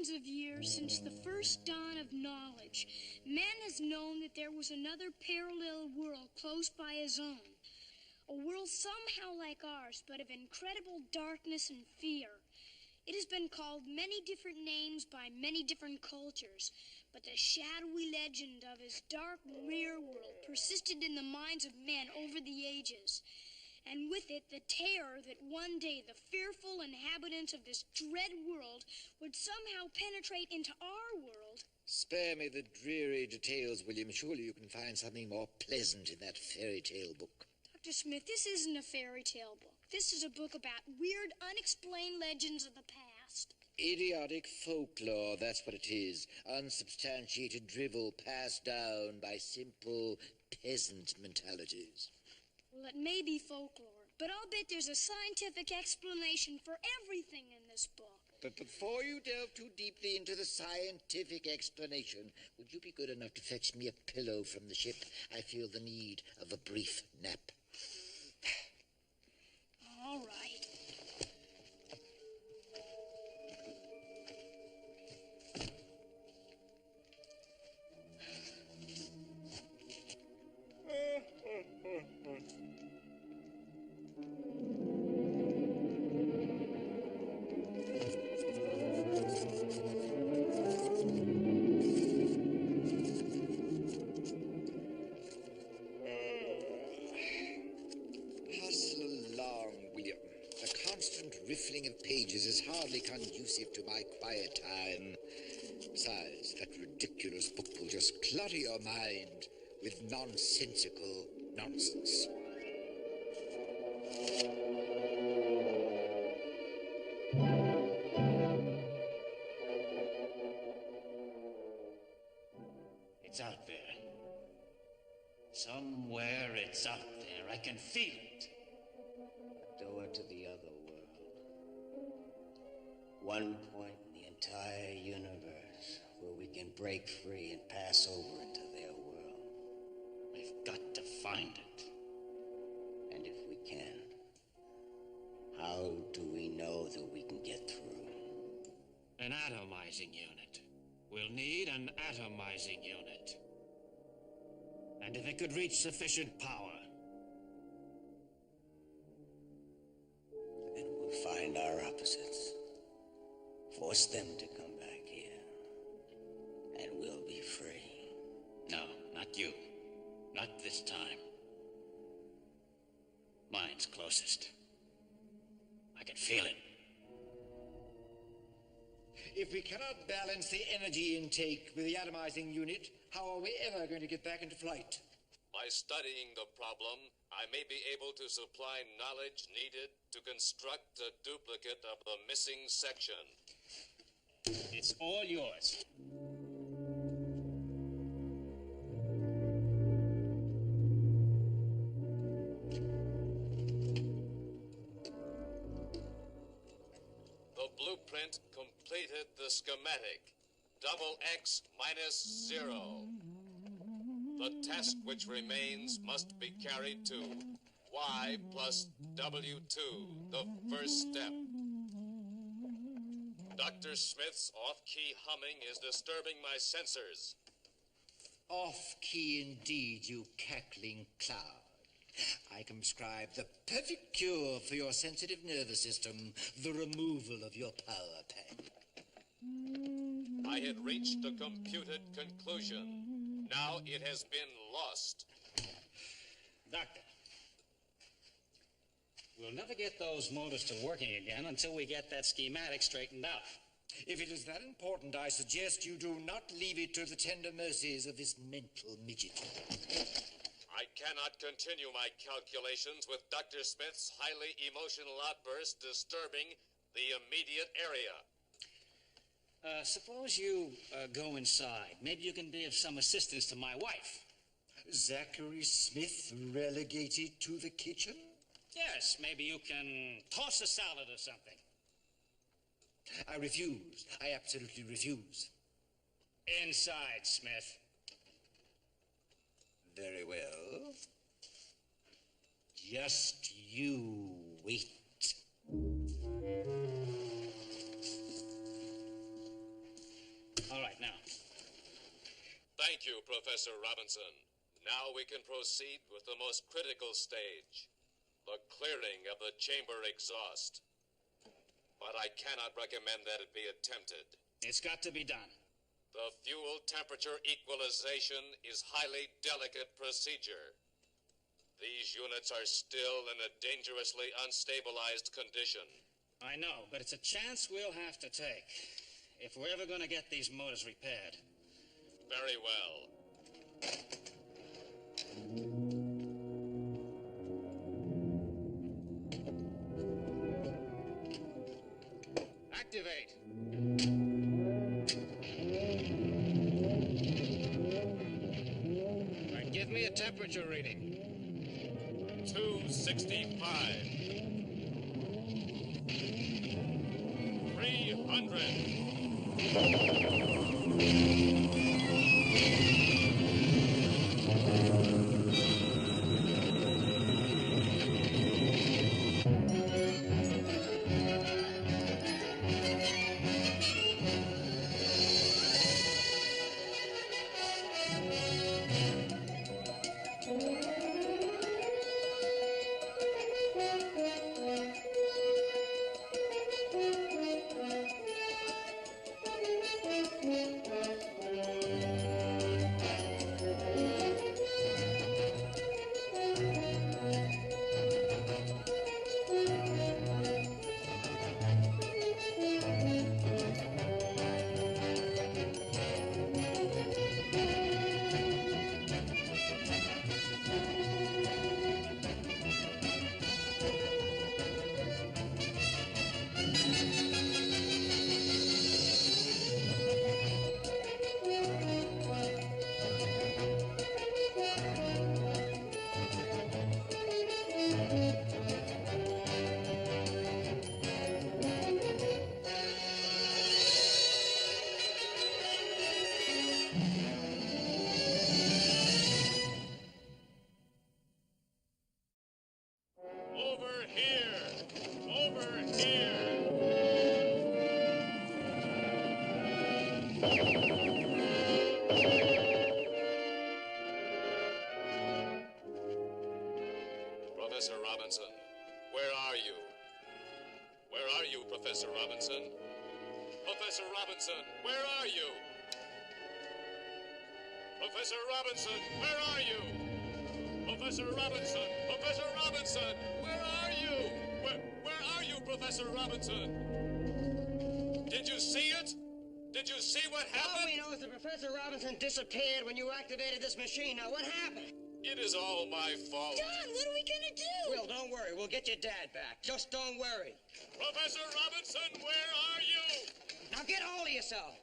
thousands of years since the first dawn of knowledge, man has known that there was another parallel world close by his own. A world somehow like ours, but of incredible darkness and fear. It has been called many different names by many different cultures, but the shadowy legend of his dark rear world persisted in the minds of men over the ages. And with it, the terror that one day the fearful inhabitants of this dread world would somehow penetrate into our world. Spare me the dreary details, William. Surely you can find something more pleasant in that fairy tale book. Dr. Smith, this isn't a fairy tale book. This is a book about weird, unexplained legends of the past. Idiotic folklore, that's what it is. Unsubstantiated drivel passed down by simple peasant mentalities. Well, it may be folklore, but I'll bet there's a scientific explanation for everything in this book. But before you delve too deeply into the scientific explanation, would you be good enough to fetch me a pillow from the ship? I feel the need of a brief nap. All right. Riffling of pages is hardly conducive to my quiet time. Besides, that ridiculous book will just clutter your mind with nonsensical nonsense. It's out there. Somewhere it's out there. I can feel it. A door to the other world. One point in the entire universe where we can break free and pass over into their world. We've got to find it. And if we can, how do we know that we can get through? An atomizing unit. We'll need an atomizing unit. And if it could reach sufficient power, then we'll find our opposites. Force them to come back here. And we'll be free. No, not you. Not this time. Mine's closest. I can feel it. If we cannot balance the energy intake with the atomizing unit, how are we ever going to get back into flight? By studying the problem, I may be able to supply knowledge needed to construct a duplicate of the missing section. It's all yours. The blueprint completed the schematic. Double X minus 0. The task which remains must be carried to Y plus W2, the first step. Dr. Smith's off-key humming is disturbing my sensors. Off-key indeed, you cackling cloud. I can prescribe the perfect cure for your sensitive nervous system, the removal of your power pack. I had reached a computed conclusion. Now it has been lost. Doctor, we'll never get those motors to working again until we get that schematic straightened out. If it is that important, I suggest you do not leave it to the tender mercies of this mental midget. I cannot continue my calculations with Dr. Smith's highly emotional outburst disturbing the immediate area. Suppose you go inside. Maybe you can be of some assistance to my wife. Zachary Smith relegated to the kitchen? Yes, maybe you can toss a salad or something. I refuse. I absolutely refuse. Inside, Smith. Very well. Just you wait. Thank you, Professor Robinson. Now we can proceed with the most critical stage, the clearing of the chamber exhaust. But I cannot recommend that it be attempted. It's got to be done. The fuel temperature equalization is highly delicate procedure. These units are still in a dangerously unstabilized condition. I know, but it's a chance we'll have to take if we're ever going to get these motors repaired. Very well. Activate. Right, give me a temperature reading. 265. 300. Professor Robinson, where are you? Where are you, Professor Robinson? Professor Robinson, where are you? Professor Robinson, where are you? Professor Robinson, Professor Robinson, where are you? Where are you, Professor Robinson? Did you see it? Did you see what happened? All we know is that Professor Robinson disappeared when you activated this machine. Now, what happened? It is all my fault. Don, what are we gonna do? Will, don't worry. We'll get your dad back. Just don't worry. Professor Robinson, where are you? Now, get hold of yourself.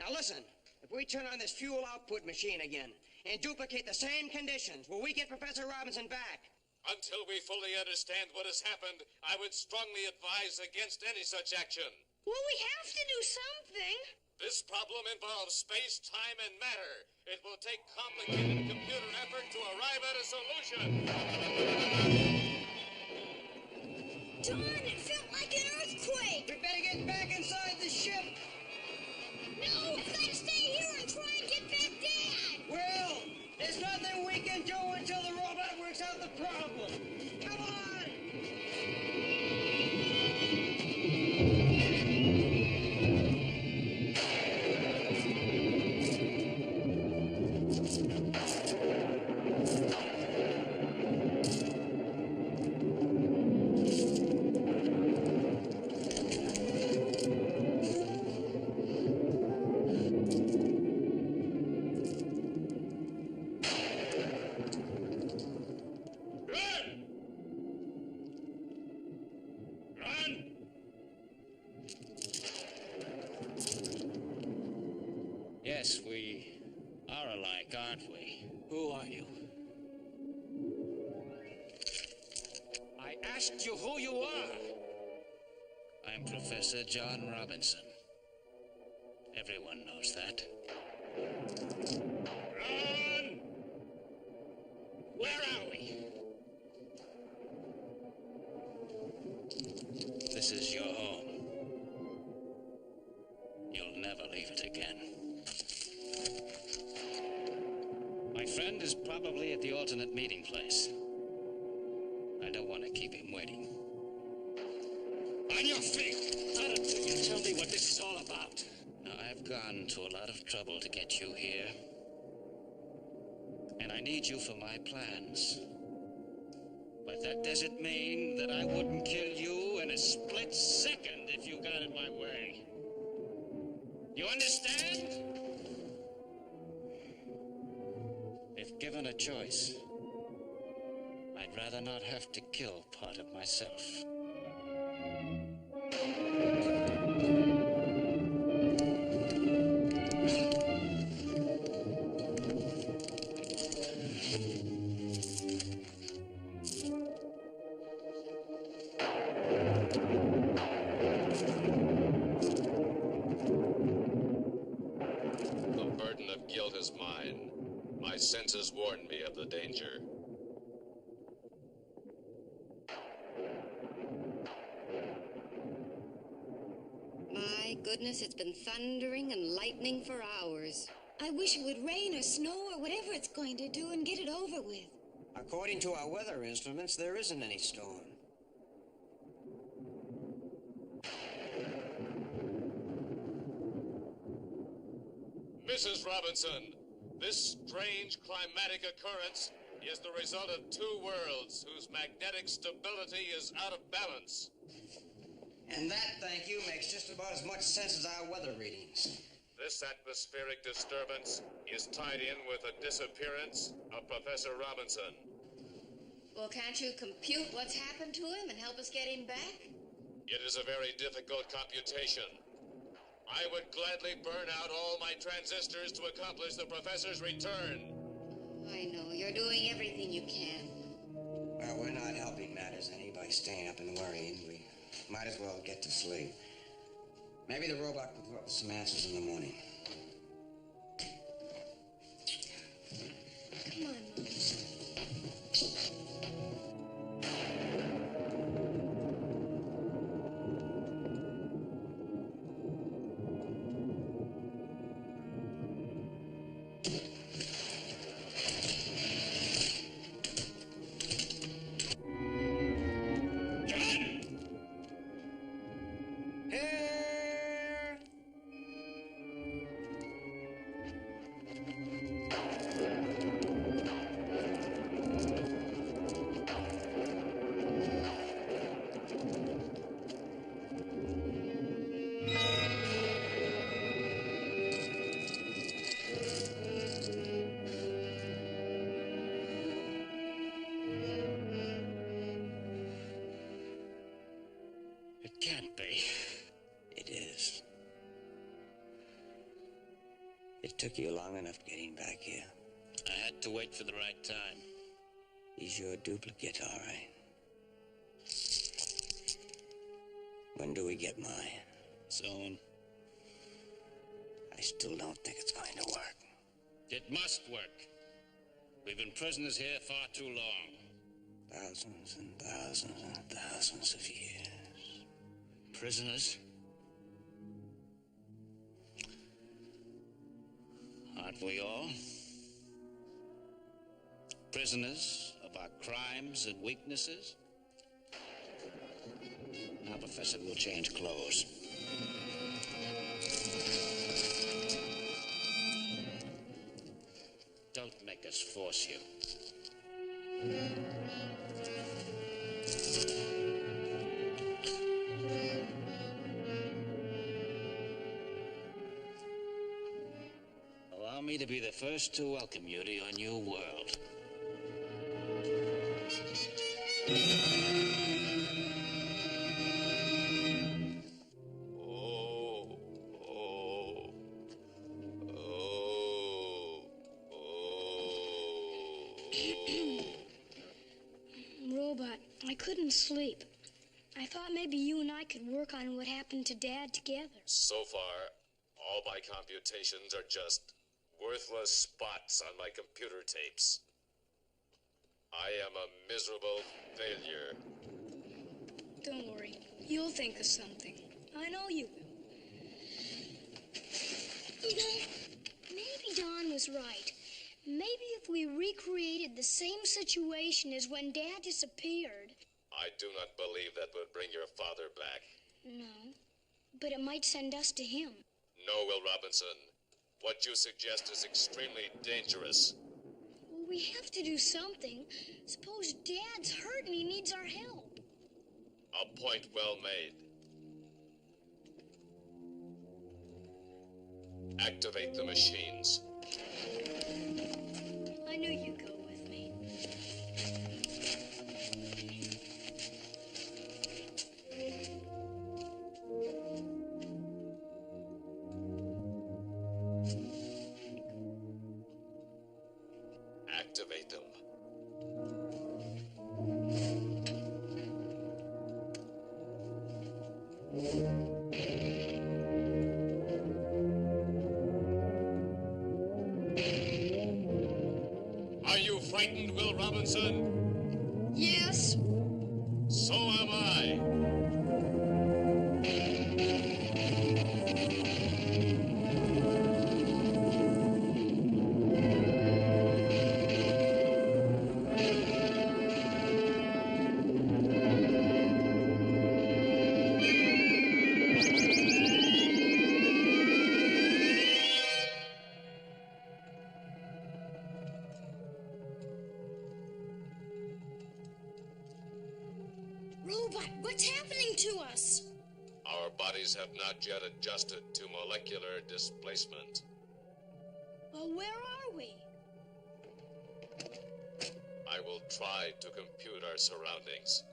Now, listen. If we turn on this fuel output machine again and duplicate the same conditions, will we get Professor Robinson back? Until we fully understand what has happened, I would strongly advise against any such action. Well, we have to do something. This problem involves space, time, and matter. It will take complicated computer effort to arrive at a solution. Don, it felt like an earthquake. We better get back inside the ship. No, we've got to stay here and try and get back Dad. Will, there's nothing we can do until the robot works out the problem. Come on. Yes, we are alike, aren't we? Who are you? I asked you who you are. I'm Professor John Robinson. Everyone knows that. Run! Where are we? This is your home. You'll never leave it again. place. I don't want to keep him waiting. On your feet! Not until you tell me what this is all about. Now, I've gone to a lot of trouble to get you here. And I need you for my plans. But that doesn't mean that I wouldn't kill you in a split second if you got in my way. You understand? If given a choice, I'd rather not have to kill part of myself. The burden of guilt is mine. My senses warn me of the danger. My goodness, it's been thundering and lightning for hours. I wish it would rain or snow or whatever it's going to do and get it over with. According to our weather instruments, there isn't any storm. Mrs. Robinson, this strange climatic occurrence is the result of two worlds whose magnetic stability is out of balance. And that, thank you, makes just about as much sense as our weather readings. This atmospheric disturbance is tied in with the disappearance of Professor Robinson. Well, can't you compute what's happened to him and help us get him back? It is a very difficult computation. I would gladly burn out all my transistors to accomplish the professor's return. I know. You're doing everything you can. Well, we're not helping matters any by staying up and worrying. We might as well get to sleep. Maybe the robot will come up with some answers in the morning. Come on, Mom. It can't be. It is. It took you long enough getting back here. I had to wait for the right time. He's your duplicate, all right. When do we get mine? Soon. I still don't think it's going to work. It must work. We've been prisoners here far too long. Thousands and thousands and thousands of years. Prisoners? Aren't we all? Prisoners of our crimes and weaknesses? Now, Professor, we'll change clothes. Don't make us force you. Allow me to be the first to welcome you to your new world. Robot, I couldn't sleep. I thought maybe you and I could work on what happened to Dad together. So far, all my computations are just worthless spots on my computer tapes. I am a miserable failure. Don't worry. You'll think of something. I know you will. You know, maybe Don was right. Maybe if we recreated the same situation as when Dad disappeared. I do not believe that would bring your father back. No, but it might send us to him. No, Will Robinson. What you suggest is extremely dangerous. Well, we have to do something. Suppose Dad's hurt and he needs our help. A point well made. Activate the machines. I knew you'd go with me. Activate them. Are you frightened, Will Robinson? Yes. So am I. Robot, what's happening to us? Our bodies have not yet adjusted to molecular displacement. Well, where are we? I will try to compute our surroundings.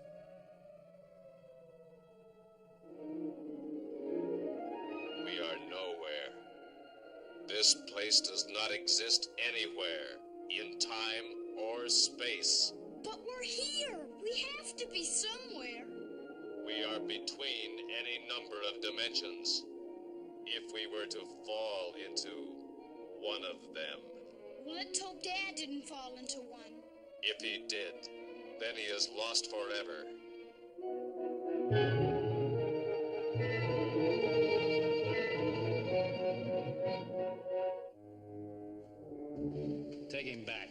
We are nowhere. This place does not exist anywhere, in time or space. But we're here. We have to be somewhere. We are between any number of dimensions. If we were to fall into one of them. Well, let's hope Dad didn't fall into one. If he did, then he is lost forever. Take him back.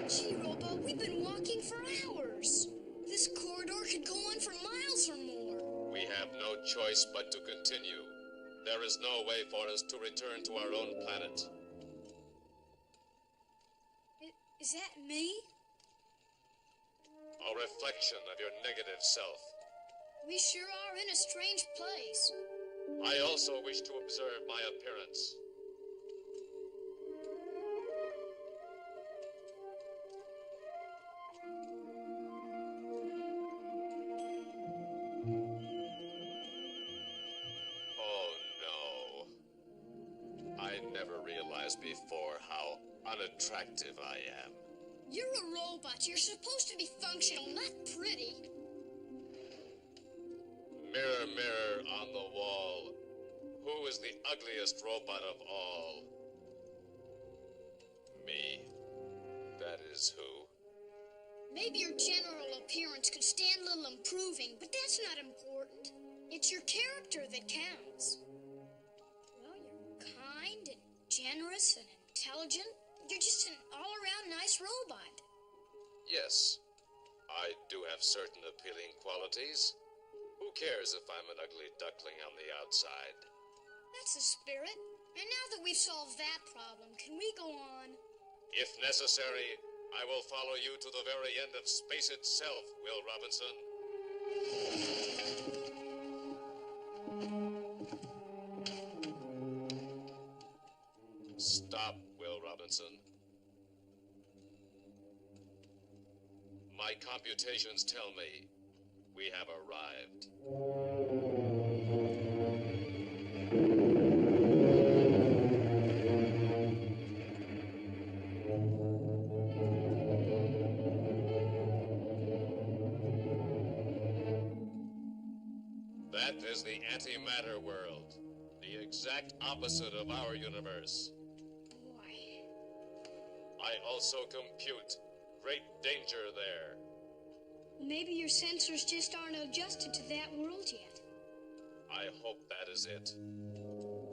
Gee, Robo, we've been walking for hours. This corridor could go on for miles or more. We have no choice but to continue. There is no way for us to return to our own planet. Is that me? A reflection of your negative self. We sure are in a strange place. I also wish to observe my appearance. Oh no. I never realized before how unattractive I am. You're a robot. You're supposed to be functional, not pretty. Mirror, mirror on the wall, who is the ugliest robot of all? Me. That is who. Maybe your general appearance could stand a little improving, but that's not important. It's your character that counts. Well, you're kind and generous and intelligent. You're just an all-around nice robot. Yes, I do have certain appealing qualities. Who cares if I'm an ugly duckling on the outside? That's the spirit. And now that we've solved that problem, can we go on? If necessary, I will follow you to the very end of space itself, Will Robinson. Stop, Will Robinson. My computations tell me we have arrived. That is the antimatter world, the exact opposite of our universe. Boy. I also compute great danger there. Maybe your sensors just aren't adjusted to that world yet. I hope that is it.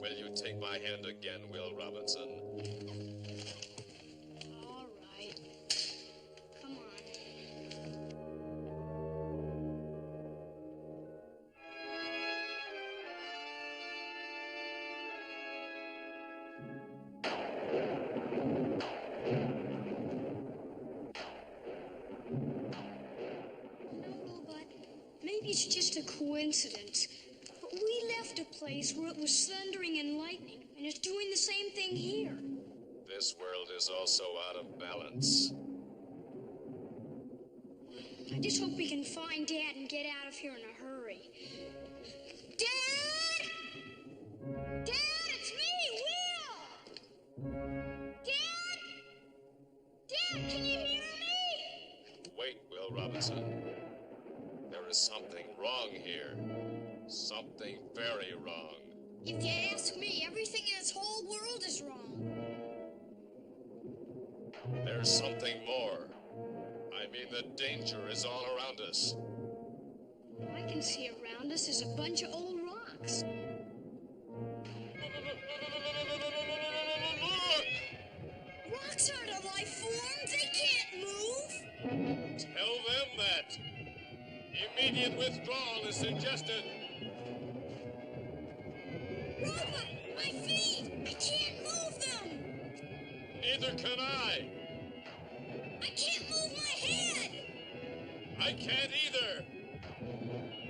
Will you take my hand again, Will Robinson? All right. Come on. Maybe it's just a coincidence, but we left a place where it was thundering and lightning, and it's doing the same thing here. This world is also out of balance. I just hope we can find Dad and get out of here in a hurry. Dad! Dad, it's me, Will! Dad? Dad, can you hear me? Wait, Will Robinson. There is something wrong here. Something very wrong. If you ask me, everything in this whole world is wrong. There's something more. I mean, the danger is all around us. All I can see around us is a bunch of old rocks. Rocks aren't a life form. They can't move. Tell them that. Immediate withdrawal is suggested. Robot, my feet! I can't move them! Neither can I. I can't move my head! I can't either.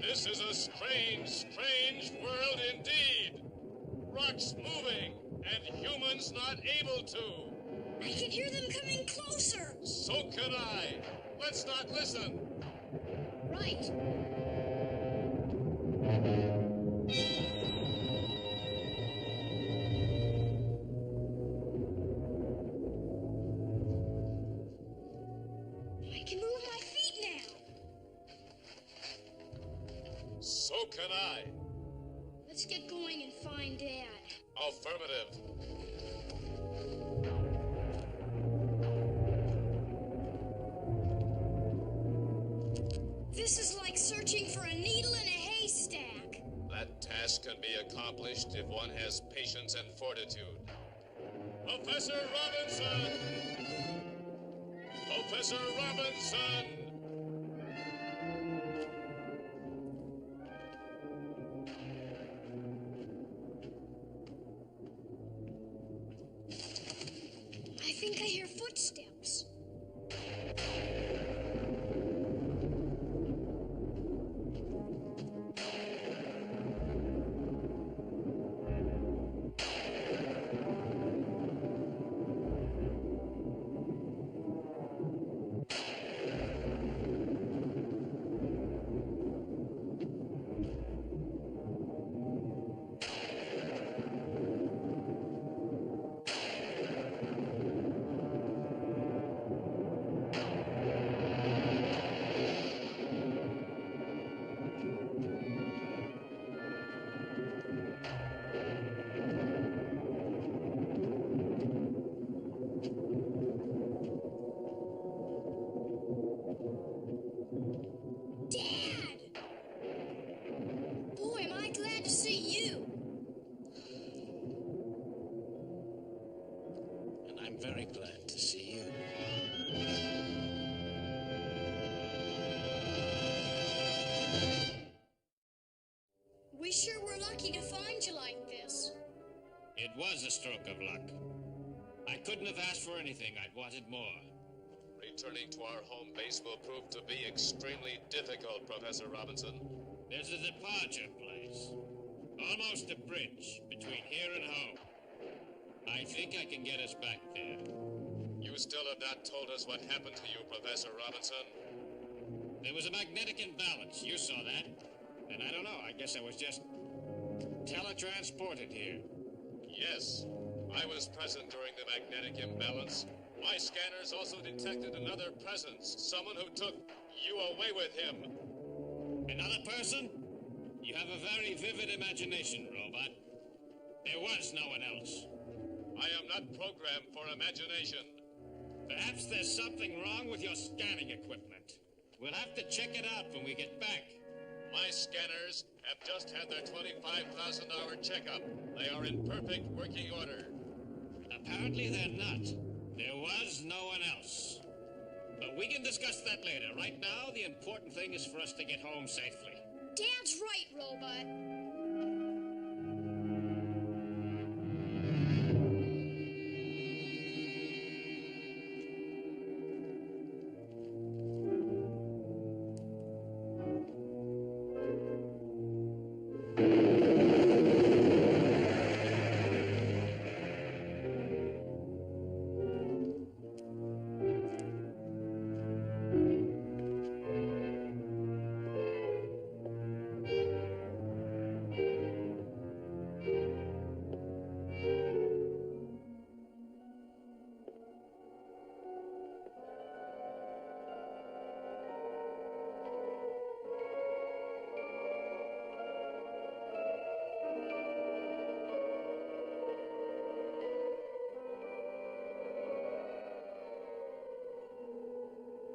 This is a strange, strange world indeed. Rocks moving, and humans not able to. I can hear them coming closer! So can I. Let's not listen. Right. I can move my feet now. So can I. Let's get going and find Dad. Affirmative. This is like searching for a needle in a haystack. That task can be accomplished if one has patience and fortitude. Professor Robinson! Professor Robinson! I think I hear footsteps. Very glad to see you. We sure were lucky to find you like this. It was a stroke of luck. I couldn't have asked for anything. I'd wanted more. Returning to our home base will prove to be extremely difficult, Professor Robinson. There's a departure place. Almost a bridge between here and home. I think I can get us back there. You still have not told us what happened to you, Professor Robinson. There was a magnetic imbalance. You saw that. And I don't know. I guess I was just teletransported here. Yes. I was present during the magnetic imbalance. My scanners also detected another presence. Someone who took you away with him. Another person? You have a very vivid imagination, robot. There was no one else. I am not programmed for imagination. Perhaps there's something wrong with your scanning equipment. We'll have to check it out when we get back. My scanners have just had their 25,000-hour checkup. They are in perfect working order. Apparently they're not. There was no one else. But we can discuss that later. Right now, the important thing is for us to get home safely. Dad's right, Robot.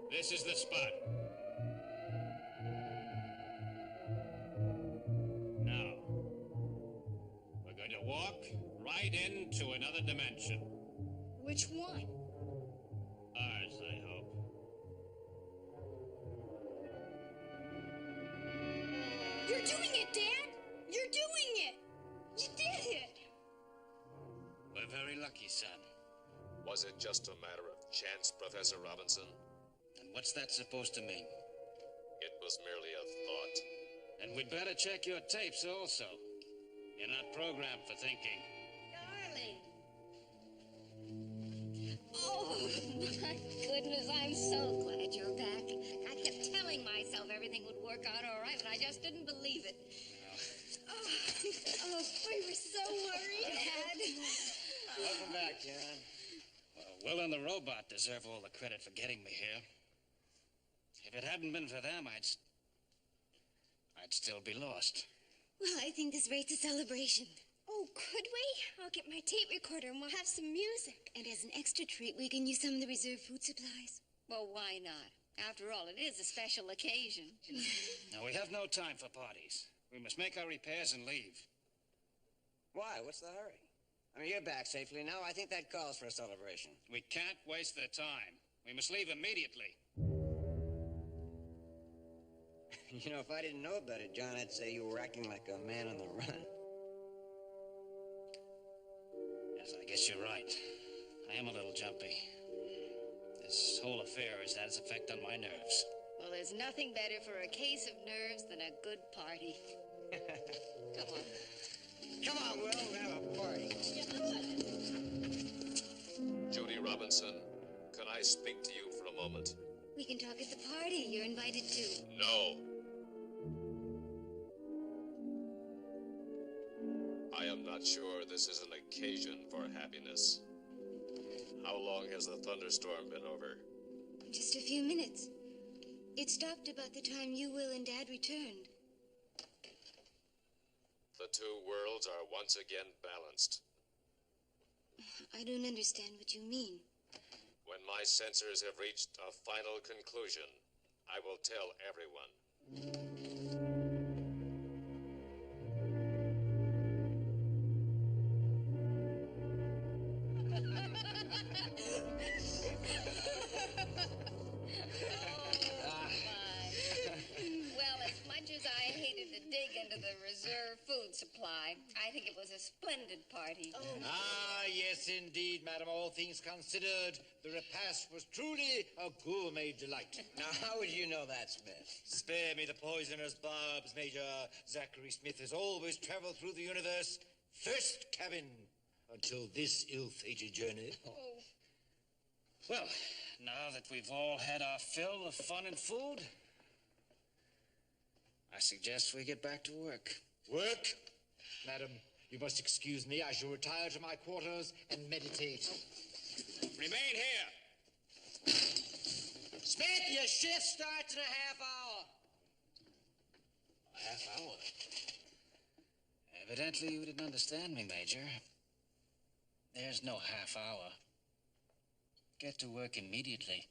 This is the spot. Now, we're going to walk right into another dimension. Which one? Ours, I hope. You're doing it, Dad! You're doing it! You did it! We're very lucky, son. Was it just a matter of chance, Professor Robinson? And what's that supposed to mean? It was merely a thought. And we'd better check your tapes also. You're not programmed for thinking. Darling. Oh, my goodness, I'm so glad you're back. I kept telling myself everything would work out all right, but I just didn't believe it. Oh, we were so worried, Dad. Welcome back, John. Well, Will and the robot deserve all the credit for getting me here. If it hadn't been for them, I'd still be lost. Well, I think this rates a celebration. Oh, could we? I'll get my tape recorder and we'll have some music. And as an extra treat, we can use some of the reserve food supplies. Well, why not? After all, it is a special occasion. Now, we have no time for parties. We must make our repairs and leave. Why? What's the hurry? I mean, you're back safely now. I think that calls for a celebration. We can't waste their time. We must leave immediately. You know, if I didn't know about it, John, I'd say you were acting like a man on the run. Yes, I guess you're right. I am a little jumpy. This whole affair has had its effect on my nerves. Well, there's nothing better for a case of nerves than a good party. Come on. Come on, Will, we'll have a party. Judy Robinson, can I speak to you for a moment? We can talk at the party. You're invited too. No. I am not sure this is an occasion for happiness. How long has the thunderstorm been over? Just a few minutes. It stopped about the time you, Will, and Dad returned. The two worlds are once again balanced. I don't understand what you mean. When my censors have reached a final conclusion, I will tell everyone. Well, as much as I hated to dig into the reserve food supply, I think it was a splendid party. Ah, yes, indeed, madam. All things considered, the repast was truly a gourmet delight. Now, how would you know that, Smith? Spare me the poisoner's barbs, Major. Zachary Smith has always traveled through the universe first cabin until this ill-fated journey. Well, now that we've all had our fill of fun and food, I suggest we get back to work. Work? Madam, you must excuse me. I shall retire to my quarters and meditate. Remain here. Smith, your shift starts in a half hour. A half hour? Evidently you didn't understand me, Major. There's no half hour. Get to work immediately.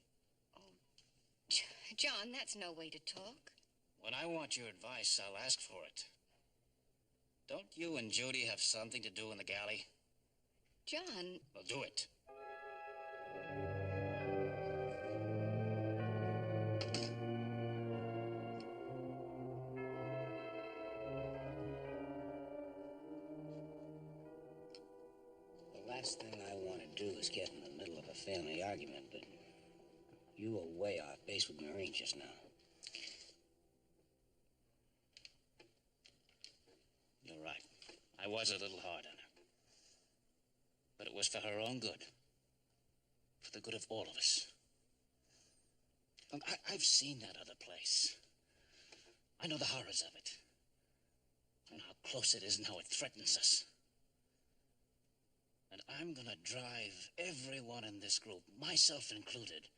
John, that's no way to talk. When I want your advice, I'll ask for it. Don't you and Judy have something to do in the galley? John... Well, do it. The last thing I want to do is get in the middle of a family argument, but you were way off base with Maureen just now. You're right. I was a little hard on her. But it was for her own good. For the good of all of us. Look, I've seen that other place. I know the horrors of it. I know how close it is and how it threatens us. And I'm gonna drive everyone in this group, myself included,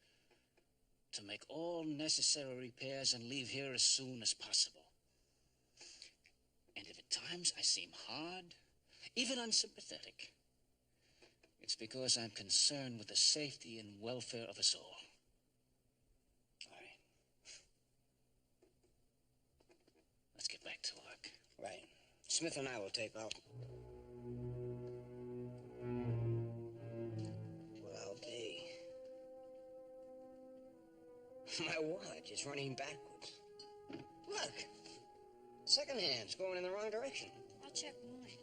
to make all necessary repairs and leave here as soon as possible. And if at times I seem hard, even unsympathetic, it's because I'm concerned with the safety and welfare of us all. All right. Let's get back to work. Right. Smith and I will tape out. Well, I'll be. My watch is running backwards. Look. Second hand's going in the wrong direction. I'll check mine.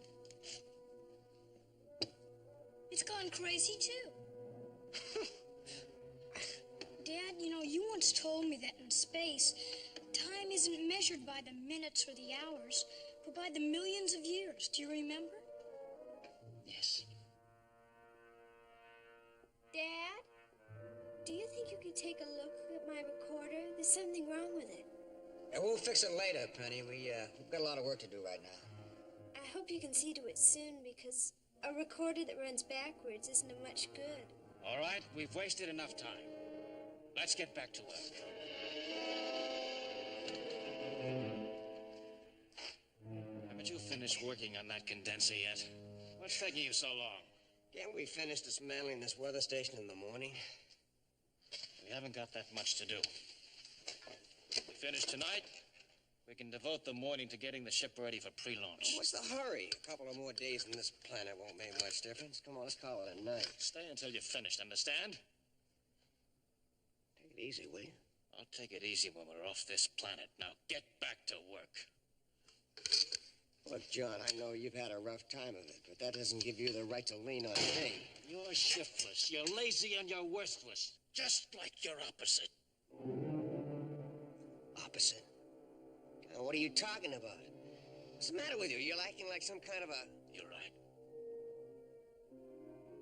It's gone crazy, too. Dad, you once told me that in space, time isn't measured by the minutes or the hours, but by the millions of years. Do you remember? Yes. Dad, do you think you could take a look at my recorder? There's something wrong with it. Yeah, we'll fix it later, Penny. We've got a lot of work to do right now. I hope you can see to it soon, because a recorder that runs backwards isn't of much good. All right, we've wasted enough time. Let's get back to work. Haven't you finished working on that condenser yet? What's taking you so long? Can't we finish dismantling this weather station in the morning? We haven't got that much to do. We finish tonight, we can devote the morning to getting the ship ready for pre-launch. What's the hurry? A couple of more days on this planet won't make much difference. Come on, let's call it a night. Stay until you're finished, understand? Take it easy, will you? I'll take it easy when we're off this planet. Now get back to work. Look, John, I know you've had a rough time of it, but that doesn't give you the right to lean on me. You're shiftless, you're lazy, and you're worthless. Just like your opposite. Opposite? Now, what are you talking about? What's the matter with you? You're acting like some kind of a... You're right.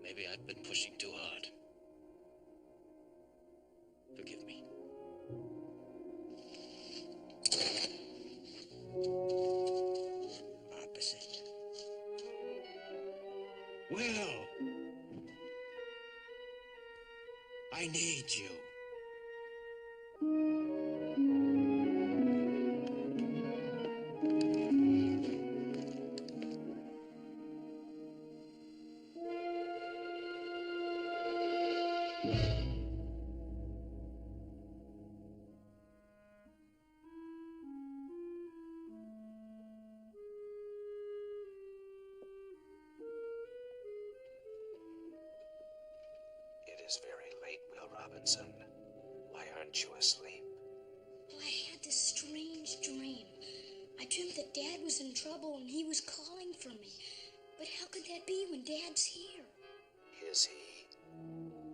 Maybe I've been pushing too hard. Forgive me. Opposite. Will! I need you. It is very late, Will Robinson. Why aren't you asleep? Well, I had this strange dream. I dreamt that Dad was in trouble and he was calling for me. But how could that be when Dad's here? Is he?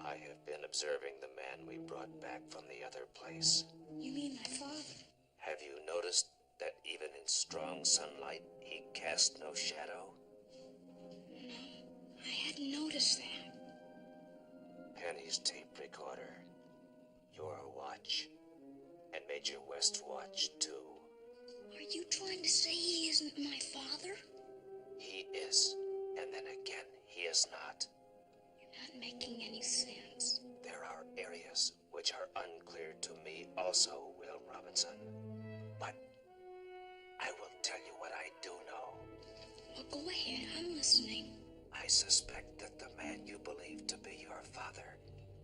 I have been observing the man we brought back from the other place. You mean my father? Have you noticed that even in strong sunlight, he cast no shadow? No, I hadn't noticed that. Penny's tape recorder, your watch, and Major West's watch, too. Are you trying to say he isn't my father? He is, and then again, he is not. You're not making any sense. There are areas which are unclear to me also, Will Robinson. But I will tell you what I do know. Well, go ahead, I'm listening. I suspect that the man you believe to be your father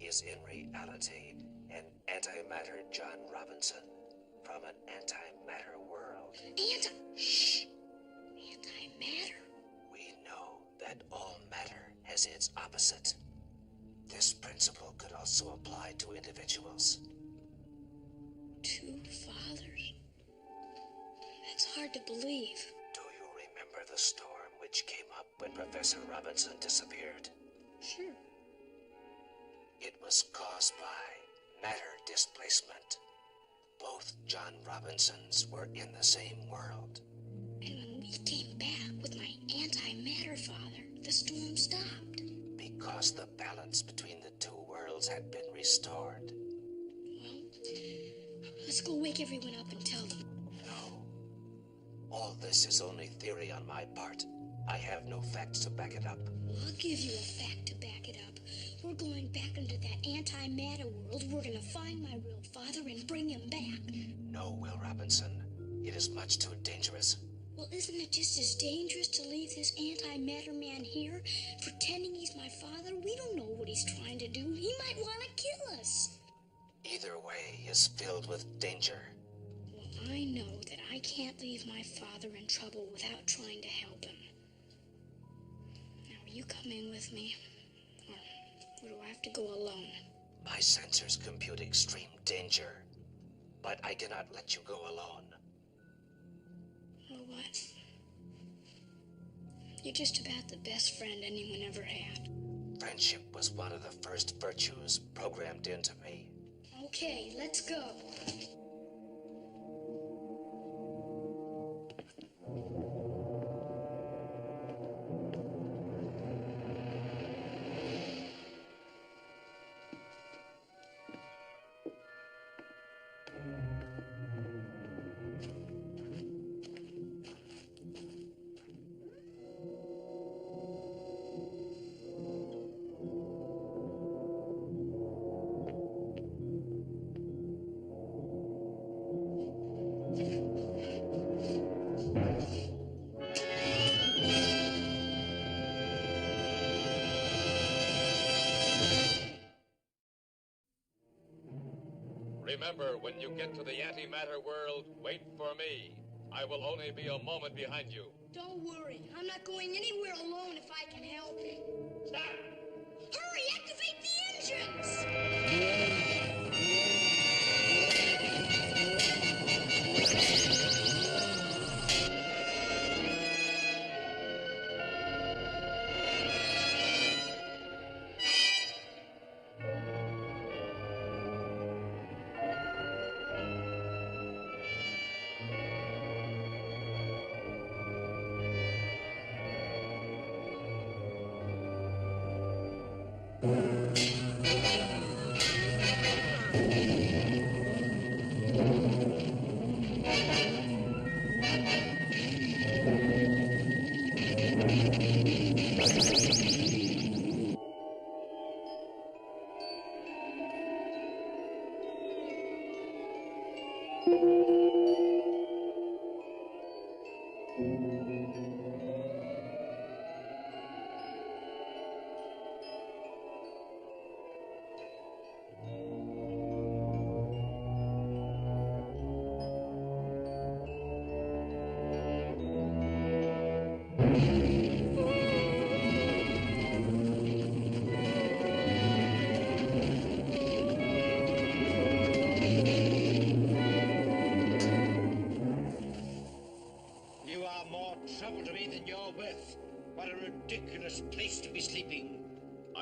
is in reality an antimatter John Robinson from an antimatter world. Shh! Antimatter? We know that all matter has its opposite. This principle could also apply to individuals. Two fathers? That's hard to believe. Do you remember the storm which came up when Professor Robinson disappeared? Sure. It was caused by matter displacement. Both John Robinsons were in the same world. And when we came back with my antimatter father, the storm stopped. Because the balance between the two worlds had been restored. Well, let's go wake everyone up and tell them. No. All this is only theory on my part. I have no facts to back it up. I'll give you a fact to back it up. We're going back into that antimatter world. We're gonna find my real father and bring him back. No, Will Robinson. It is much too dangerous. Well, isn't it just as dangerous to leave this antimatter man here, pretending he's my father? We don't know what he's trying to do. He might want to kill us. Either way is filled with danger. Well, I know that I can't leave my father in trouble without trying to help him. Now, are you coming with me? Or do I have to go alone? My sensors compute extreme danger, but I cannot let you go alone. Well, what? You're just about the best friend anyone ever had. Friendship was one of the first virtues programmed into me. Okay, let's go. Remember, when you get to the antimatter world, wait for me. I will only be a moment behind you. Don't worry. I'm not going anywhere alone if I can help it. Stop! Hurry! Activate the engines!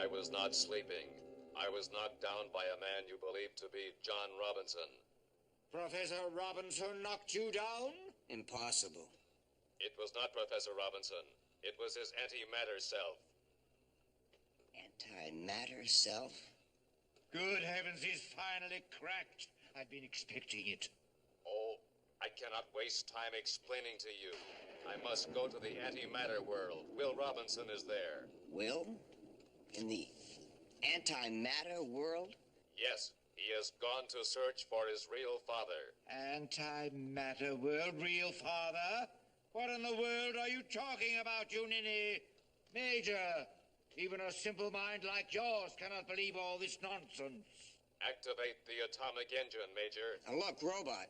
I was not sleeping. I was knocked down by a man you believed to be John Robinson. Professor Robinson knocked you down? Impossible. It was not Professor Robinson. It was his antimatter self. Antimatter self? Good heavens, he's finally cracked. I've been expecting it. Oh, I cannot waste time explaining to you. I must go to the antimatter world. Will Robinson is there. Will? In the antimatter world? Yes, he has gone to search for his real father. Antimatter world, real father? What in the world are you talking about, you ninny? Major, Even a simple mind like yours cannot believe all this nonsense. Activate the atomic engine, Major. Now look, Robot,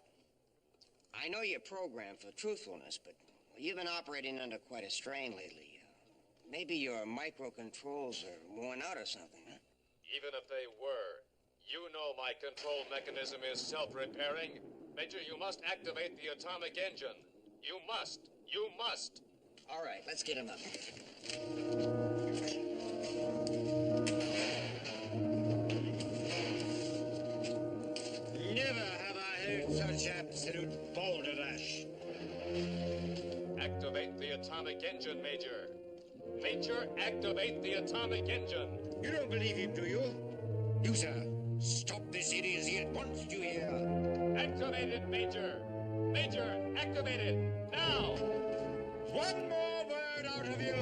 I know you're programmed for truthfulness, but you've been operating under quite a strain lately. Maybe your microcontrols are worn out or something, huh? Even if they were, you know my control mechanism is self-repairing. Major, you must activate the atomic engine. You must. You must. All right, let's get him up. Never have I heard such absolute balderdash. Activate the atomic engine, Major. Major, activate the atomic engine. You don't believe him, do you? You, sir, stop this idiocy at once, do you hear? Activate it, Major. Major, activate it. Now. One more word out of you.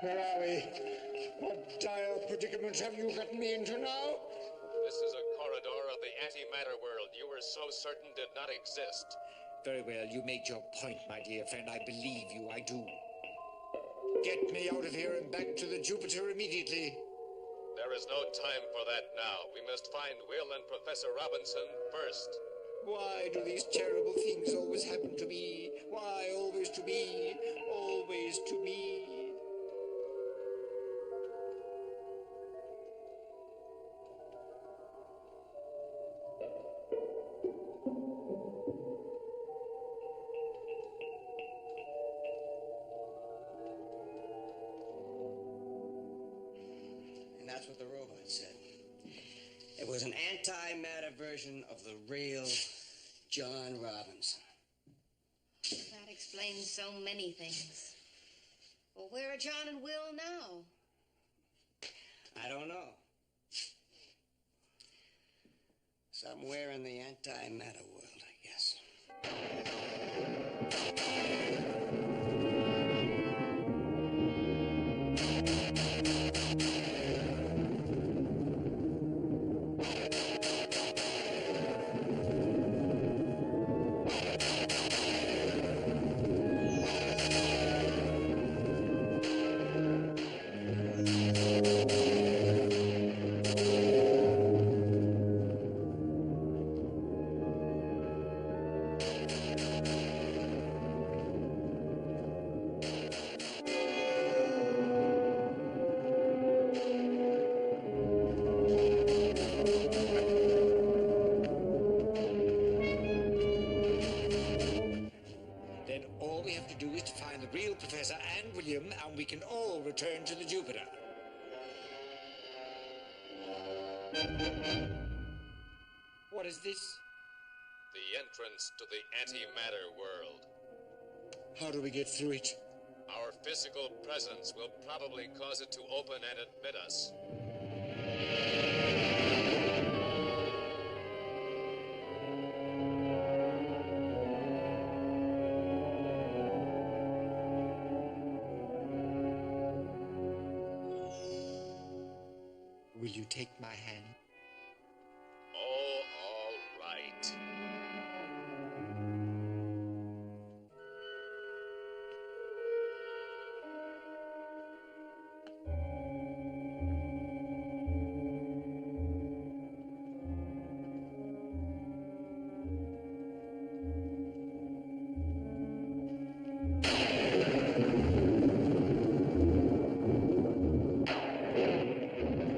Where are we? What dire predicament have you gotten me into now? This is a corridor of the antimatter world you were so certain did not exist. Very well, you made your point, my dear friend. I believe you, I do. Get me out of here and back to the Jupiter immediately. There is no time for that now. We must find Will and Professor Robinson first. Why do these terrible things always happen to me? Why always to me? Always to me? That's what the robot said. It was an antimatter version of the real John Robinson. That explains so many things. Well, where are John and Will now? I don't know. Somewhere in the antimatter world, I guess. Professor and William, and we can all return to the Jupiter. What is this? The entrance to the antimatter world. How do we get through it? Our physical presence will probably cause it to open and admit us. Will you take my hand? Oh, all right.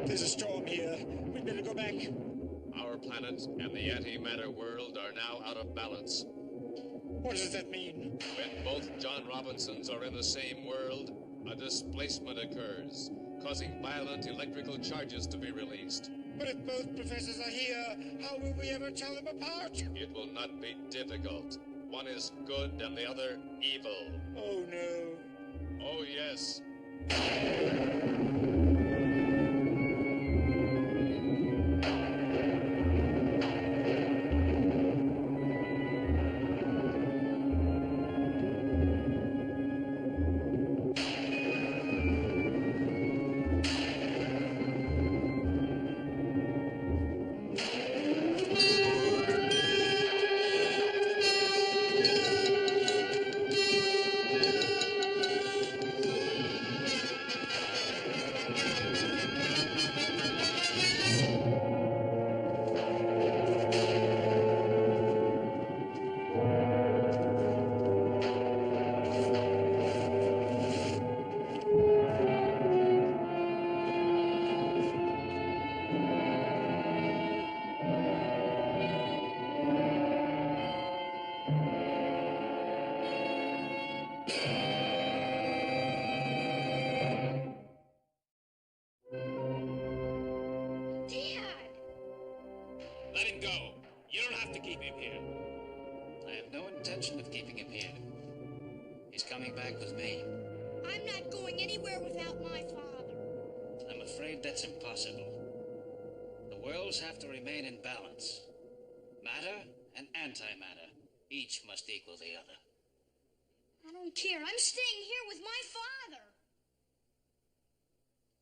There's a storm here. We'd better go back. Our planet and the antimatter world are now out of balance. What does that mean? When both John Robinsons are in the same world, a displacement occurs, causing violent electrical charges to be released. But if both professors are here, how will we ever tell them apart? It will not be difficult. One is good and the other evil. Oh, no. Oh, yes. him here. I have no intention of keeping him here. He's coming back with me. I'm not going anywhere without my father. I'm afraid that's impossible. The worlds have to remain in balance. Matter and antimatter. Each must equal the other. I don't care. I'm staying here with my father.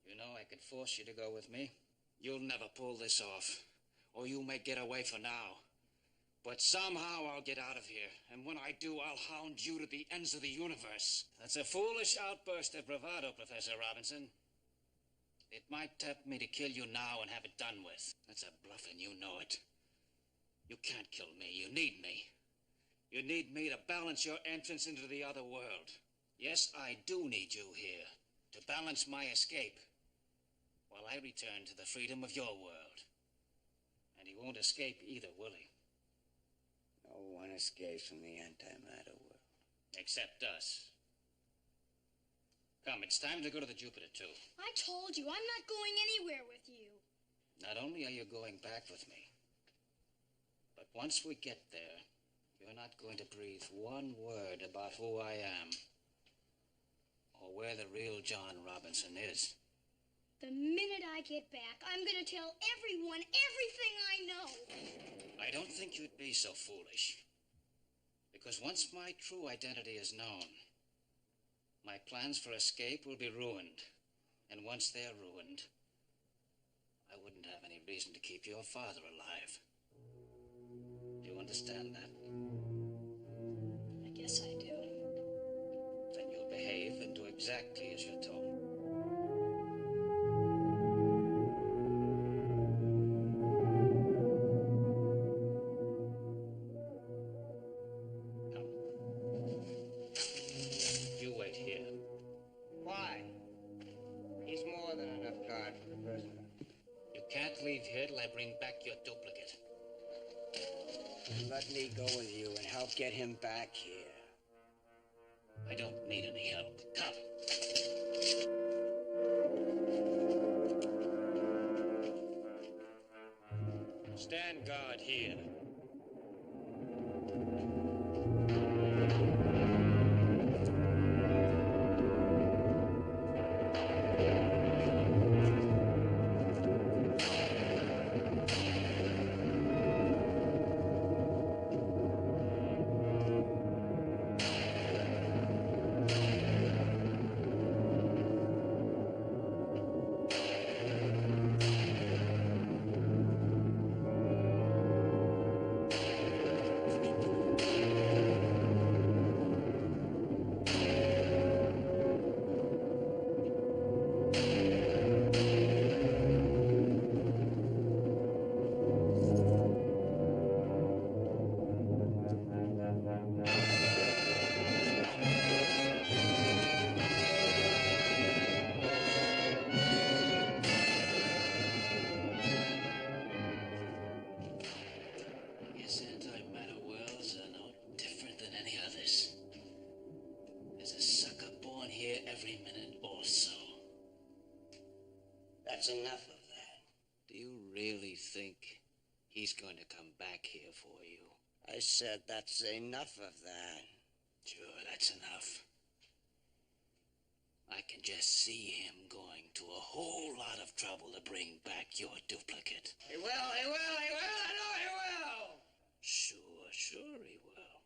You know I could force you to go with me. You'll never pull this off. Or you may get away for now. But somehow I'll get out of here. And when I do, I'll hound you to the ends of the universe. That's a foolish outburst of bravado, Professor Robinson. It might tempt me to kill you now and have it done with. That's a bluff and you know it. You can't kill me. You need me. You need me to balance your entrance into the other world. Yes, I do need you here to balance my escape while I return to the freedom of your world. And he won't escape either, will he? No one escapes from the antimatter world. Except us. Come, it's time to go to the Jupiter, too. I told you, I'm not going anywhere with you. Not only are you going back with me, but once we get there, you're not going to breathe one word about who I am or where the real John Robinson is. The minute I get back, I'm going to tell everyone everything I know. I don't think you'd be so foolish. Because once my true identity is known, my plans for escape will be ruined. And once they're ruined, I wouldn't have any reason to keep your father alive. Do you understand that? I guess I do. Then you'll behave and do exactly as you're told. Leave here till I bring back your duplicate. Let me go with you and help get him back here. I don't need any help. Come. Stand guard here. That's enough of that. Do you really think he's going to come back here for you? I said that's enough of that. Sure, that's enough. I can just see him going to a whole lot of trouble to bring back your duplicate. He will, I know he will! Sure he will.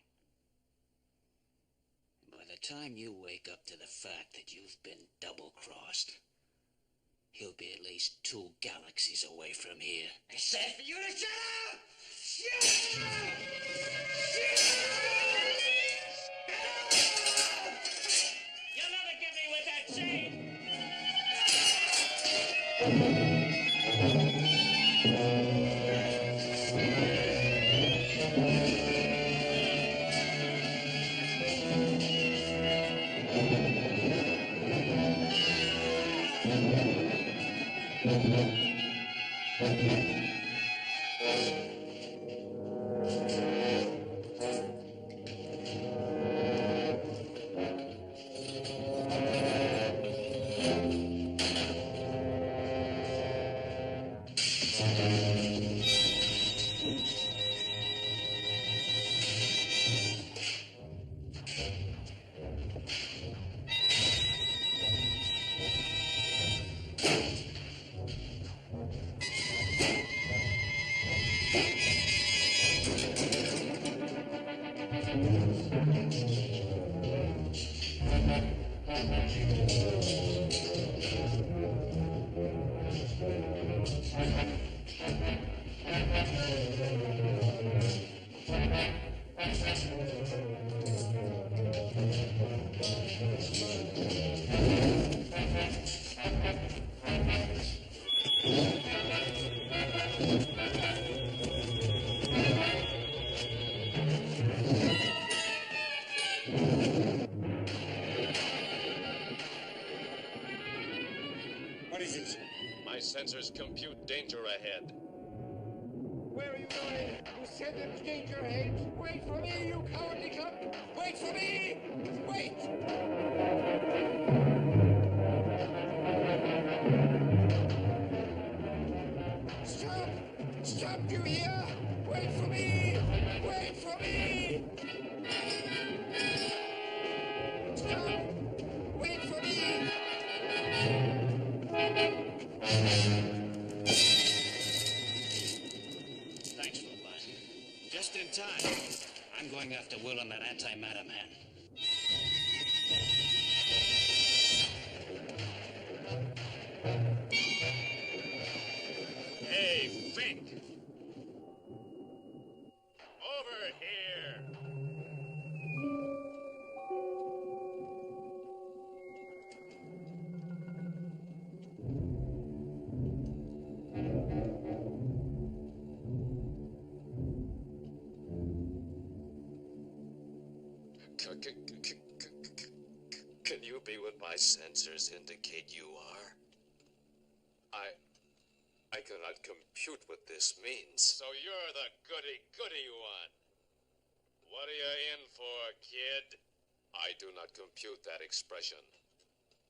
And by the time you wake up to the fact that you've been double-crossed, he'll be at least 2 galaxies away from here. I said for you to shut up! Shut up! You'll never get me with that chain! What is it? My sensors compute danger ahead. Where are you going? You said there was danger ahead. Wait for me, you cowardly cunt! Wait for me! Wait! Stop! Stop, you hear? Wait for me! Wait for me! Stop! Wait for me! Thanks, Robot. Just in time. I'm going after Will and that antimatter man. Hey, Fink! Over here! Can you be what my sensors indicate you are? I cannot compute what this means. So you're the goody-goody one. What are you in for, kid? I do not compute that expression.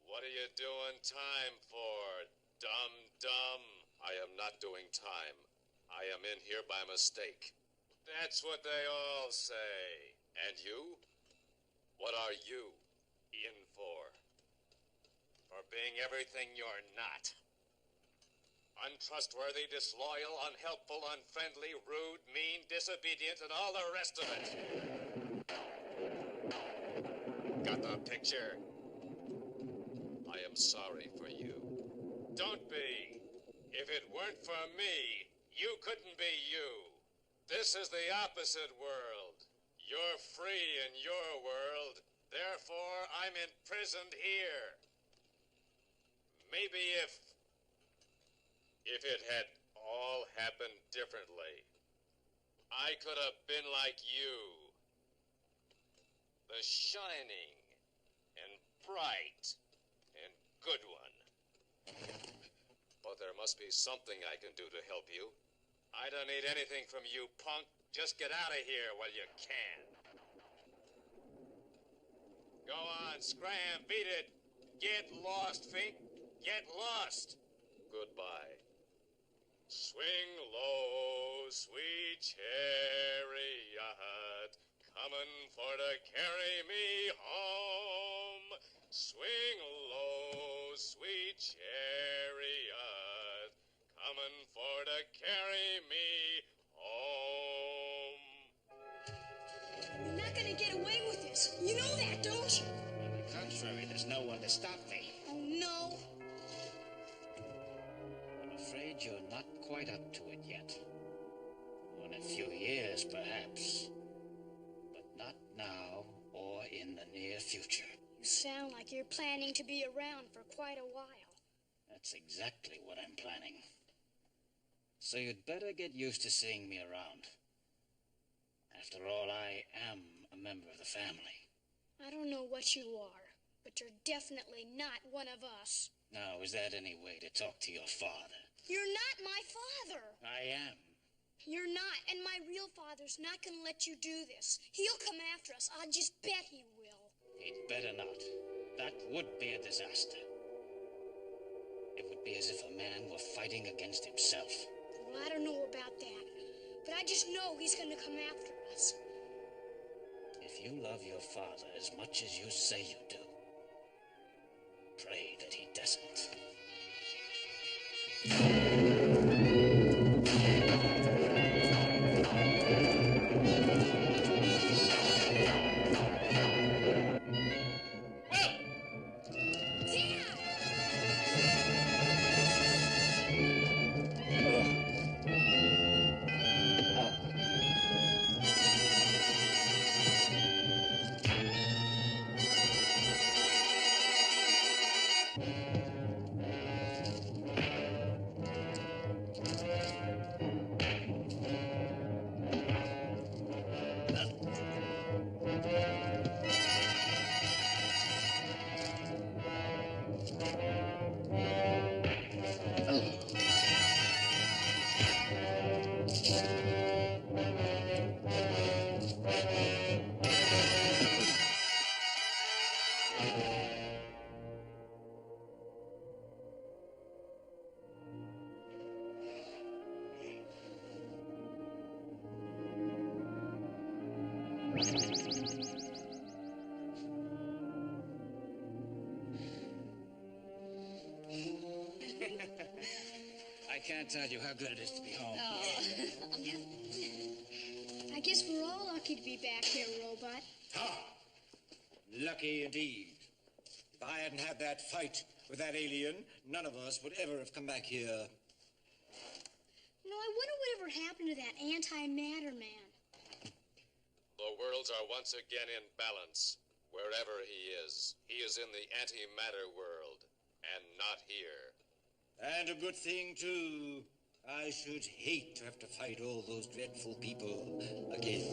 What are you doing time for, dum-dum? I am not doing time. I am in here by mistake. That's what they all say. And you? What are you in for? For being everything you're not. Untrustworthy, disloyal, unhelpful, unfriendly, rude, mean, disobedient, and all the rest of it. Got the picture? I am sorry for you. Don't be. If it weren't for me, you couldn't be you. This is the opposite world. You're free in your world. Therefore, I'm imprisoned here. Maybe if it had all happened differently, I could have been like you. The shining and bright and good one. But there must be something I can do to help you. I don't need anything from you, punk. Just get out of here while you can. Go on, scram, beat it. Get lost, Fink. Get lost. Goodbye. Swing low, sweet chariot, coming for to carry me home. Swing low, sweet chariot, coming for to carry me home. You're not gonna get away with this. You know that, don't you? On the contrary, there's no one to stop me. Oh, no. I'm afraid you're not quite up to it yet. In a few years, perhaps. But not now or in the near future. You sound like you're planning to be around for quite a while. That's exactly what I'm planning. So you'd better get used to seeing me around. After all, I am a member of the family. I don't know what you are, but you're definitely not one of us. Now, is that any way to talk to your father? You're not my father. I am. You're not, and my real father's not going to let you do this. He'll come after us. I'll just bet he will. He'd better not. That would be a disaster. It would be as if a man were fighting against himself. Well, I don't know about that, but I just know he's going to come after us. If you love your father as much as you say you do, pray that he doesn't. I can't tell you how good it is to be home. Oh. I guess we're all lucky to be back here, Robot. Ha! Lucky indeed. If I hadn't had that fight with that alien, none of us would ever have come back here. No, I wonder whatever happened to that antimatter man. The worlds are once again in balance. Wherever he is in the antimatter world, and not here. And a good thing, too. I should hate to have to fight all those dreadful people again.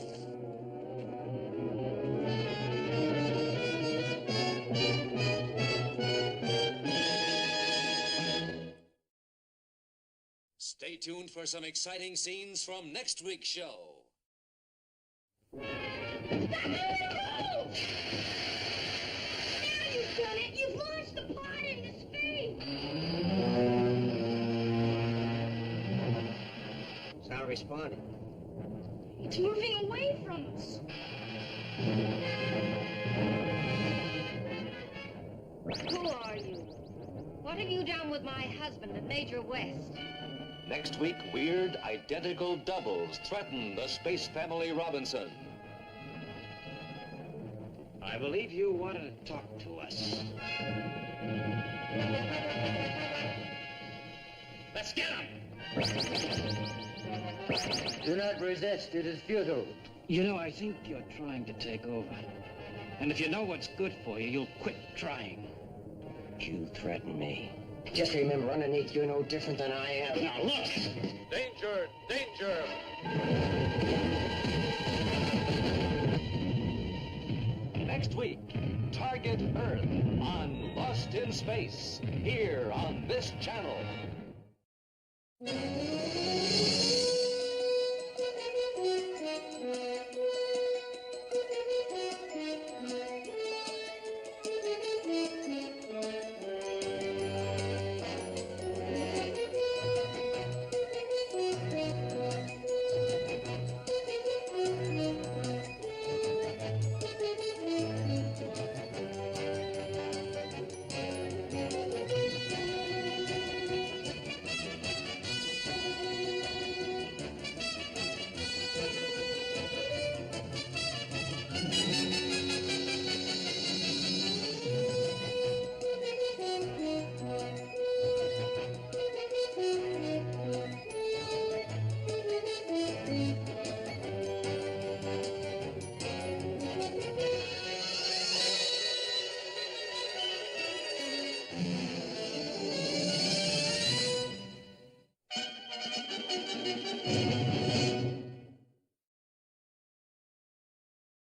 Stay tuned for some exciting scenes from next week's show. You've done it! You've launched the pod into space! It's not responding. It's moving away from us. Who are you? What have you done with my husband and Major West? Next week, weird identical doubles threaten the Space Family Robinson. I believe you wanted to talk to us. Let's get him! Do not resist. It is futile. You know, I think you're trying to take over. And if you know what's good for you, you'll quit trying. You threaten me. Just remember, underneath, you're no different than I am. Now, look! Danger! Danger! Next week, Target Earth on Lost in Space, here on this channel.